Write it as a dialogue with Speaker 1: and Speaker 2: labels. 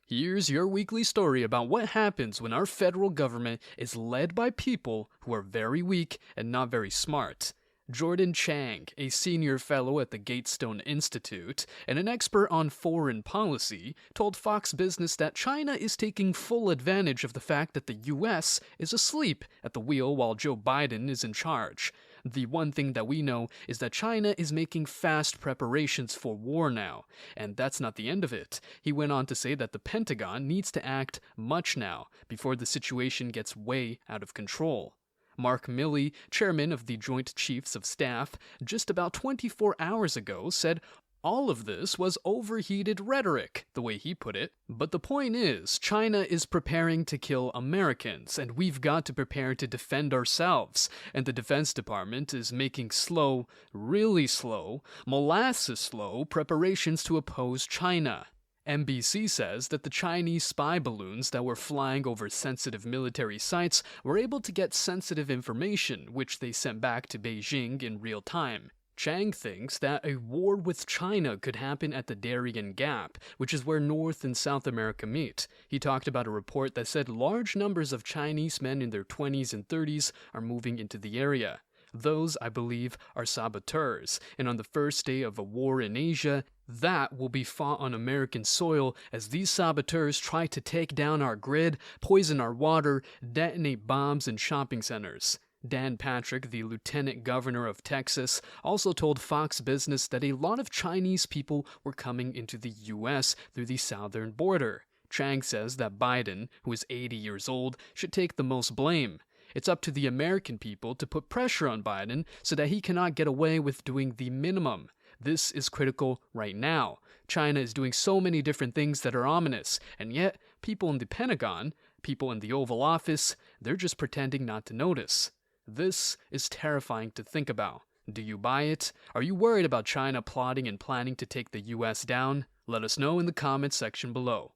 Speaker 1: Here's your weekly story about what happens when our federal government is led by people who are very weak and not very smart. Jordan Chang, a senior fellow at the Gatestone Institute and an expert on foreign policy, told Fox Business that China is taking full advantage of the fact that the US is asleep at the wheel while Joe Biden is in charge. The one thing that we know is that China is making fast preparations for war now, and that's not the end of it. He went on to say that the Pentagon needs to act much now before the situation gets way out of control. Mark Milley, chairman of the Joint Chiefs of Staff, just about 24 hours ago said all of this was overheated rhetoric, the way he put it. But the point is, China is preparing to kill Americans, and we've got to prepare to defend ourselves. And the Defense Department is making slow, really slow, molasses-slow preparations to oppose China. NBC says that the Chinese spy balloons that were flying over sensitive military sites were able to get sensitive information, which they sent back to Beijing in real time. Chang thinks that a war with China could happen at the Darien Gap, which is where North and South America meet. He talked about a report that said large numbers of Chinese men in their 20s and 30s are moving into the area. Those, I believe, are saboteurs, and on the first day of a war in Asia, that will be fought on American soil as these saboteurs try to take down our grid, poison our water, detonate bombs in shopping centers. Dan Patrick, the lieutenant governor of Texas, also told Fox Business that a lot of Chinese people were coming into the U.S. through the southern border. Chang says that Biden, who is 80 years old, should take the most blame. It's up to the American people to put pressure on Biden so that he cannot get away with doing the minimum. This is critical right now. China is doing so many different things that are ominous, and yet people in the Pentagon, people in the Oval Office, they're just pretending not to notice. This is terrifying to think about. Do you buy it? Are you worried about China plotting and planning to take the US down? Let us know in the comments section below.